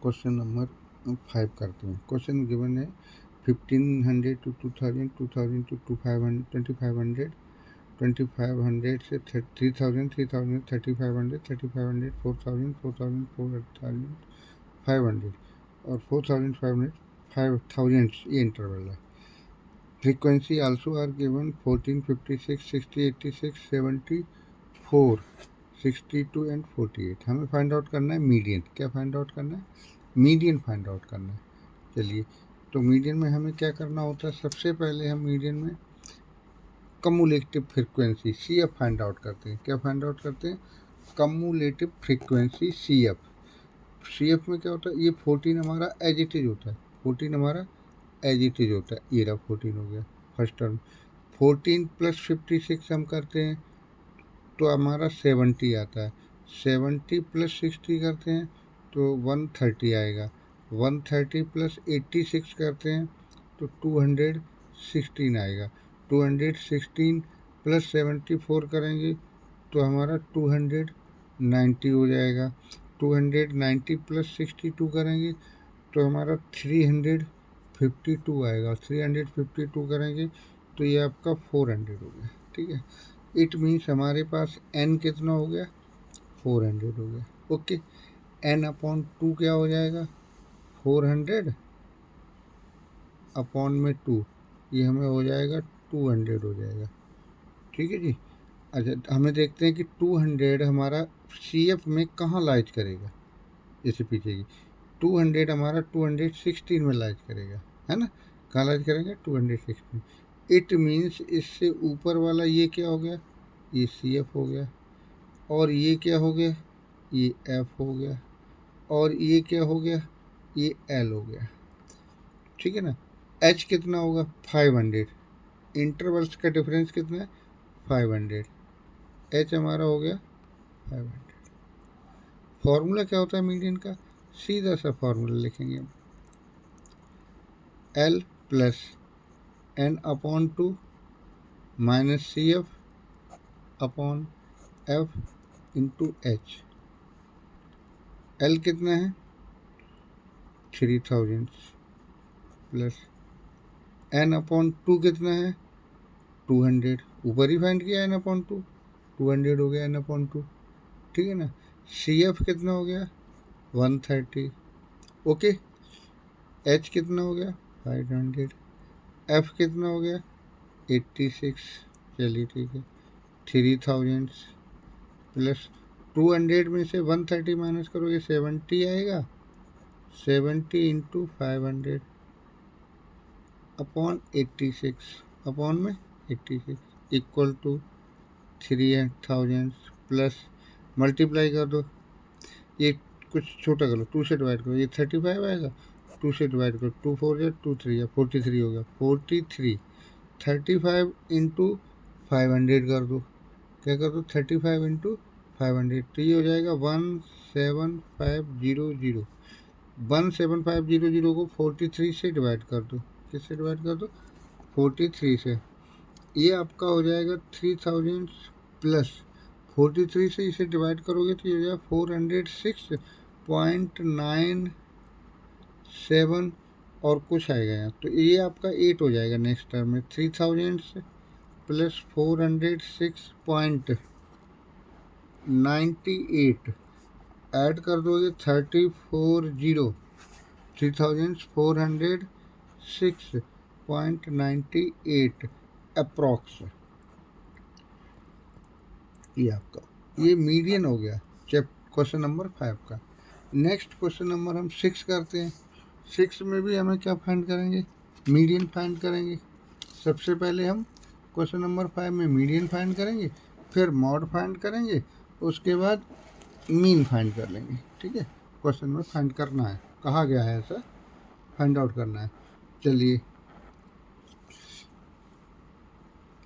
Question number 5 करते हैं। Question given है 1500 to 2000, 2000 to 2500, 2500, 2500 से 3000, 3000 3500, 3500 4000, 4000 4500 और 4500 5000 ये इंटरवल है। Frequency also are given 14, 56, 60, 86, 74, 62 and 48। हमें फाइंड आउट करना है मीडियन। क्या फाइंड आउट करना है? मीडियन फाइंड आउट करना है। चलिए, तो मीडियन में हमें क्या करना होता है? सबसे पहले हम मीडियन में cumulative frequency CF find out करते हैं। क्या फाइंड आउट करते हैं? कम्युलेटिव फ्रीक्वेंसी CF में क्या होता है? ये 14 हमारा एज इट इज होता है। 14 हमारा एज इट इज होता है। ये रहा 14 हो गया फर्स्ट टर्म। 14 + 56 हम करते हैं तो हमारा 70 आता है। 70 + 60 करते हैं तो 130 आएगा। 130 + 86 करते हैं तो 216 आएगा। 216 + 74 करेंगे तो हमारा 290 हो जाएगा। 290 + 62 करेंगे तो हमारा 352 आएगा। 352 करेंगे तो ये आपका 400 हो गया। ठीक है, इट मीन्स हमारे पास n कितना हो गया? 400 हो गया। ओके, n/2 क्या हो जाएगा? 400 अपॉन में 2, ये हमें हो जाएगा 200 हो जाएगा। ठीक है जी। अच्छा, हमें देखते हैं कि 200 हमारा CF में कहाँ लाइज करेगा। जैसे पीछे की 200 हमारा 216 में लाइज करेगा, है ना? कहाँ लाइज करेंगे? 216। इट मीन्स इससे ऊपर वाला ये क्या हो गया? ये CF हो गया। और ये क्या हो गया? ये F हो गया। और ये क्या हो गया? ये L हो गया। ठीक है ना? H कितना होगा? 500। इंटरवल्स का डिफरेंस कितना है? 500। H हमारा हो गया 500। फॉर्मूला क्या होता है मीडियन का? सीधा सा फॉर्मूला लिखेंगे हम, L + n/2 - CF upon F × H। L कितना है? 3000 प्लस n/2 कितना है? 200। ऊपर ही फाइंड किया n/2, 200 हो गया n/2। ठीक है ना? CF कितना हो गया? 130। ओके, H कितना हो गया? 500। F कितना हो गया? 86। चलिए ठीक है, 3000 प्लस 200 में से 130 माइनस करोगे 70 आएगा। 70 × 500 अपॉन 86 अपॉन में 86 इक्वल टू 3000 प्लस मल्टीप्लाई कर दो। ये कुछ छोटा कर लो, 2 से डिवाइड करो, ये 35 आएगा। 2 से डिवाइड करो, 2 4 या 2 3 या 43 हो गया। 43 35 × 500 कर दो। क्या कर दो? 35 × 500 तो ये हो जाएगा 17500। 17500 को 43 से डिवाइड कर दो। किससे डिवाइड कर दो? 43 से। ये आपका हो जाएगा 3000 प्लस 43 से इसे डिवाइड करोगे तो ये हो जाएगा 406.97 और कुछ आएगा यहाँ, तो ये आपका 8 हो जाएगा नेक्स्ट टर्म में। 3000 से प्लस 406.98 ऐड कर दोगे 3406.98 अप्रॉक्स। ये आपका ये मीडियन हो गया क्वेश्चन नंबर 5 का। नेक्स्ट क्वेश्चन नंबर हम 6 करते हैं। 6 में भी हमें क्या फाइंड करेंगे? मीडियन फाइंड करेंगे। सबसे पहले हम क्वेश्चन नंबर 5 में मीडियन फाइंड करेंगे, फिर मॉड फाइंड करेंगे, उसके बाद मीन फाइंड कर लेंगे। ठीक है, क्वेश्चन में फाइंड करना है, कहा गया है ऐसा फाइंड आउट करना है। चलिए,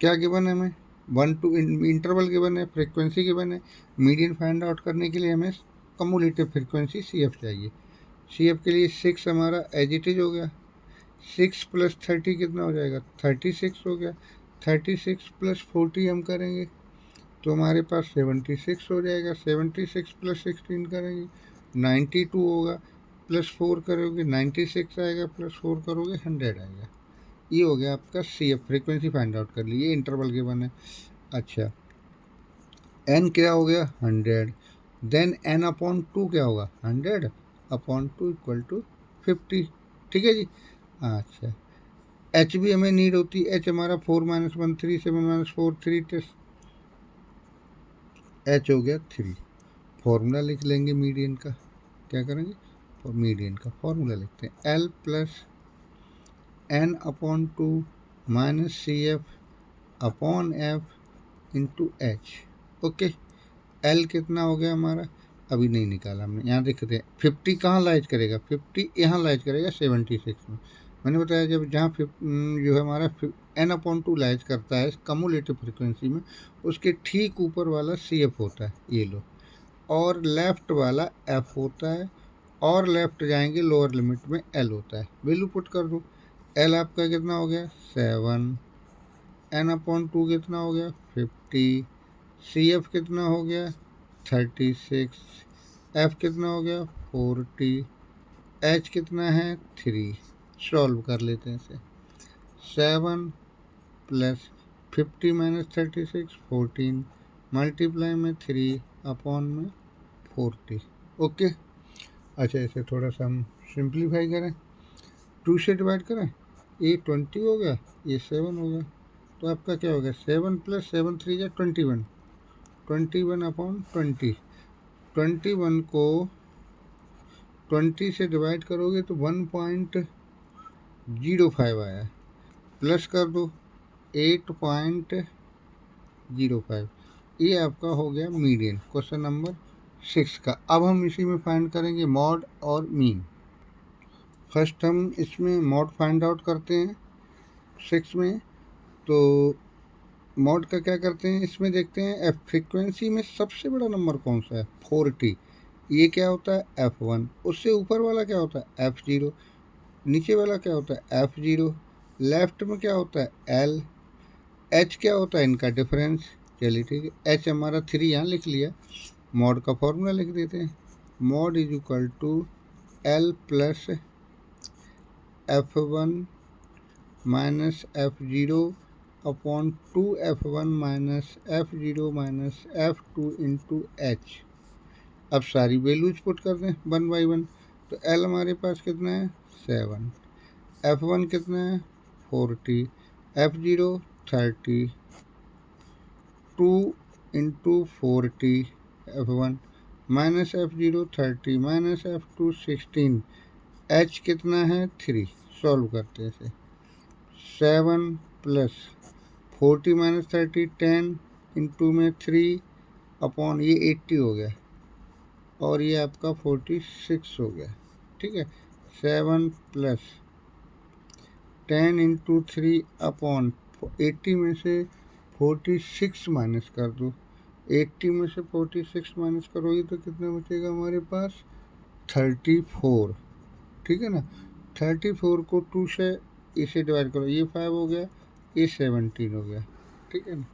क्या गिवन है हमें? 1 to इंटरवल गिवन है, फ्रीक्वेंसी गिवन है। मीडियन फाइंड आउट करने के लिए हमें कम्युलेटिव फ्रीक्वेंसी CF चाहिए। CF के लिए 6 हमारा एज इट इज हो गया। 6 + 30 कितना हो जाएगा? 36 हो गया। 36 + 40 हम करेंगे तो हमारे पास 76 हो जाएगा। 76 + 16 करेंगे 92 होगा। प्लस 4 करोगे 96 आएगा, प्लस 4 करोगे 100 आएगा। ये हो गया आपका C F, frequency find out कर ली, ये इंटरवल गिवन है। अच्छा, एन क्या हो गया 100, देन एन अपॉन 2 क्या होगा 100 अपॉन 2 इक्वल टू 50। ठीक है जी। अच्छा, एच भी हमें नीड होती है, एच हमारा 4 - 1 3 7 - 4 3, एच हो गया 3। फॉर्मूला लिख लेंगे मीडियन का, क्या करेंगे, मीडियन का फॉर्मूला लिखते हैं, L plus N upon 2 minus C F upon F into H. Okay, L कितना हो गया हमारा, अभी नहीं निकाला हमने, यहाँ देखते हैं 50 कहाँ लाइज करेगा, 50 यहाँ लाइज करेगा 76 में। मैंने बताया जब जहाँ जो है हमारा एन अपॉन 2 लाइज करता है कम्युलेटिव फ्रिक्वेंसी में, उसके ठीक ऊपर वाला सी एफ होता है, ये लो, और लेफ्ट वाला एफ होता है, और लेफ्ट जाएंगे लोअर लिमिट में एल होता है। वैल्यू पुट कर दो, एल आपका कितना हो गया 7, एन अपॉन 2 कितना हो गया 50, सी एफ कितना हो गया 36, एफ कितना हो गया 40, एच कितना है 3। सॉल्व कर लेते हैं इसे, 7 प्लस 50 माइनस 36 14, मल्टीप्लाई में 3 अपॉन में 40। ओके, अच्छा इसे थोड़ा सा हम सिंप्लीफाई करें, 2 से डिवाइड करें, ये 20 हो गया, ये 7 हो गया, तो आपका क्या हो गया 7 प्लस 7 3 या 21, 21 अपॉन 20। 21 को 20 से डिवाइड करोगे तो 1.05 आया, प्लस कर दो 8.05, ये आपका हो गया मीडियन, क्वेश्चन नंबर 6 का। अब हम इसी में फाइंड करेंगे मॉड और मीन। फर्स्ट हम इसमें मॉड फाइंड आउट करते हैं 6 में, तो मॉड का क्या करते हैं, इसमें देखते हैं फ्रीक्वेंसी में सबसे बड़ा नंबर कौन सा है 40, ये क्या होता है F1, उससे ऊपर वाला क्या होता है F0, नीचे वाला क्या होता है F0, लेफ्ट में क्या होता है L, H क्या होता है इनका डिफरेंस। चलिए ठीक है, H हमारा 3 यहाँ लिख लिया, मॉड का फॉर्मूला लिख देते हैं, mode is equal to L plus F1 minus F0 upon 2F1 minus F0 minus F2 into H। अब सारी वैल्यूज पुट कर दें 1 बाई 1, तो L हमारे पास कितना है 7, F1 कितना है 40, F0 30, 2 into 40 F1 minus F0 30 minus F2 16, H कितना है 3। सॉल्व करते हैं इसे, 7 प्लस 40 माइनस 30 10 इंटू में 3 अपॉन ये 80 हो गया, और ये आपका 46 हो गया। ठीक है, 7 प्लस 10 इंटू 3 अपॉन 80 में से 46 माइनस कर दो, 80 में से 46 माइनस करोगे तो कितना बचेगा हमारे पास 34। ठीक है ना, 34 को 2 से इसे डिवाइड करो, ये 5 हो गया, ये 17 हो गया। ठीक है ना,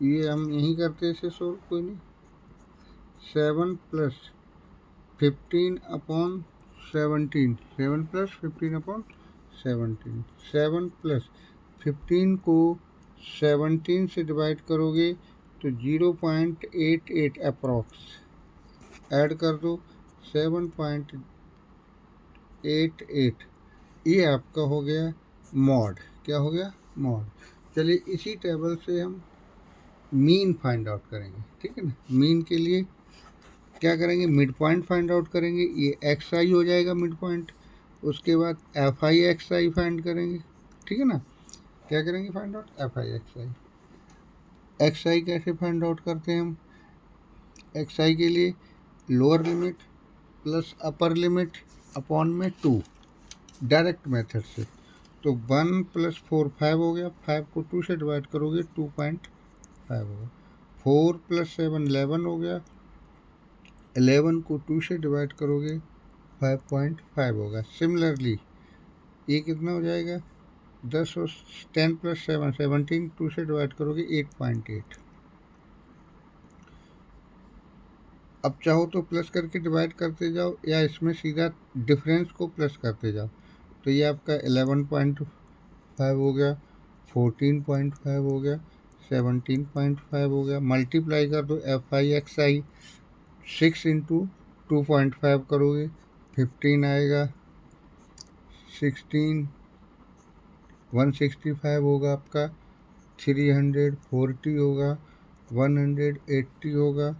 ये हम यहीं करते हैं इसे सोल्व, कोई नहीं। 7 plus 15 upon 17, 7 plus 15 upon 17, 7 plus 15 को 17 से डिवाइड करोगे तो 0.88 अप्रॉक्स, ऐड कर दो 7.88, ये आपका हो गया मॉड। क्या हो गया मॉड। चलिए इसी टेबल से हम मीन फाइंड आउट करेंगे। ठीक है ना, मीन के लिए क्या करेंगे, मिड पॉइंट फाइंड आउट करेंगे, ये एक्स आई हो जाएगा मिड पॉइंट, उसके बाद F I X I find करेंगे। ठीक है ना, क्या करेंगे find out F I X I. X I कैसे फाइंड आउट करते हैं हम, एक्स आई के लिए lower limit plus upper limit upon में 2, डायरेक्ट मेथड से, तो 1 प्लस 4 5 हो गया, 5 को 2 से डिवाइड करोगे 2.5 होगा, 4 प्लस 7 11 हो गया, 11 को 2 से डिवाइड करोगे 5.5 होगा। सिमिलरली ये कितना हो जाएगा 10 और 10 प्लस 7 17, 2 से डिवाइड करोगे 8.8। अब चाहो तो प्लस करके डिवाइड करते जाओ या इसमें सीधा डिफरेंस को प्लस करते जाओ। तो ये आपका 11.5 हो गया, 14.5 हो गया, 17.5 हो गया। मल्टीप्लाई कर दो FI/XI, 6 इंटू 2.5 करोगे 15 आएगा, 16 165 होगा आपका, 340 होगा, 180 होगा,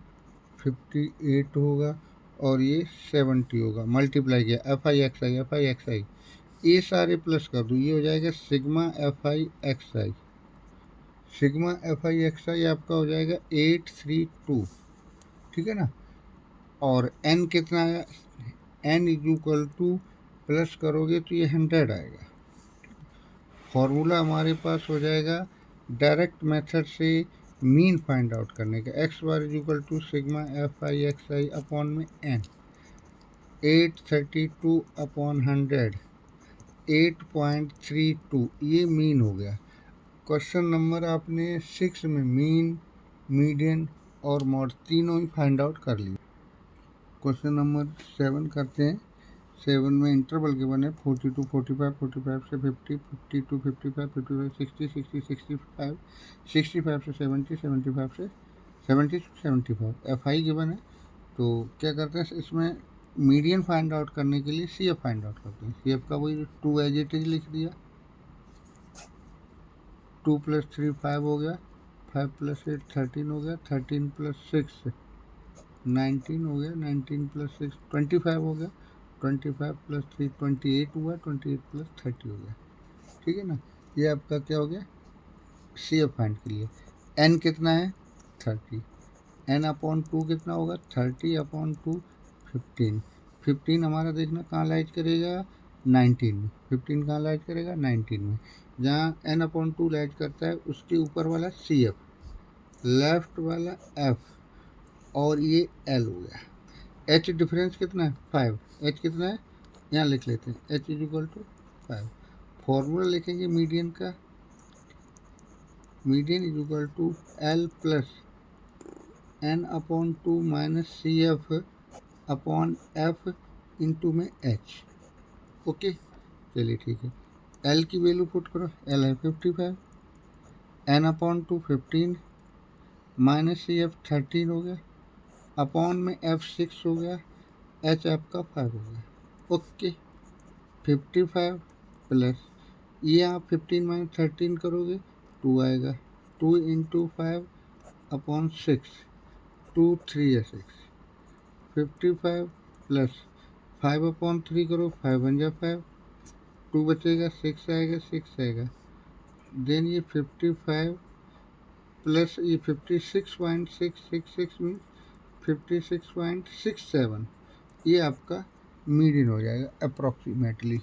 58 होगा और ये 70 होगा। मल्टीप्लाई किया FI/XI ये सारे प्लस कर दो, ये हो जाएगा सिग्मा FI/XI। सिग्मा FI/XI आपका हो जाएगा 832, ठीक है ना। और n कितना आया, n is equal two plus करोगे तो ये 100 आएगा। फॉर्मूला हमारे पास हो जाएगा डायरेक्ट मेथड से मीन फाइंड आउट करने का, x bar is equal to sigma FI/XI upon में n, 832 अपॉन 100, 8.32 ये मीन हो गया। क्वेश्चन नंबर आपने 6 में मीन, मीडियन और मॉड तीनों ही फाइंड आउट कर लिए। क्वेश्चन नंबर 7 करते हैं। 7 में इंटरवल गिवन है 42, 45, 45 से 50, 52, 55, 55, 60, 60, 65, 65 से 70, 75 से 70 to 75। FI गिवन है तो क्या करते हैं, इसमें मीडियन फाइंड आउट करने के लिए CF फाइंड आउट करते हैं। CF का वही 2 एज इट इज लिख दिया, 2 + 3 5 हो गया, 5 + 8 13 हो गया, 13 + 6 19 हो गया, 19 + 6 25 हो गया, 25 + 3 28 हुआ, 28 + 30 हो गया, ठीक है ना। ये आपका क्या हो गया, CF फाइंड के लिए। n कितना है 30, n/2 कितना होगा 30/2 15। 15 हमारा देखना कहाँ लाइज करेगा 19 में, 15 कहाँ लाइज करेगा 19 में। जहाँ n/2 लाइज करता है उसके ऊपर वाला CF, लेफ्ट वाला F और ये L हो गया। H डिफरेंस कितना है 5, H कितना है यहाँ लिख लेते हैं, H is equal to 5। Formula लिखेंगे मीडियन का, median is equal to L plus n/2 minus CF upon F into में H। ओके चलिए ठीक है, L की वैल्यू पुट करो, L है 55, n/2 15 माइनस CF 13 हो गया, अपॉन में F 6 हो गया, H आपका 5 हो गया। ओके 55 प्लस ये आप 15 माइनस 13 करोगे 2 आएगा, 2 इंटू 5 अपॉन 6, 2 3 या 6, 55 प्लस 5/3 करो, 5 × 5, 2 बचेगा, 6 आएगा, 6 आएगा। देन ये 55 प्लस ये 56.666 मीन 56.67, ये आपका मीडियन हो जाएगा अप्रॉक्सीमेटली।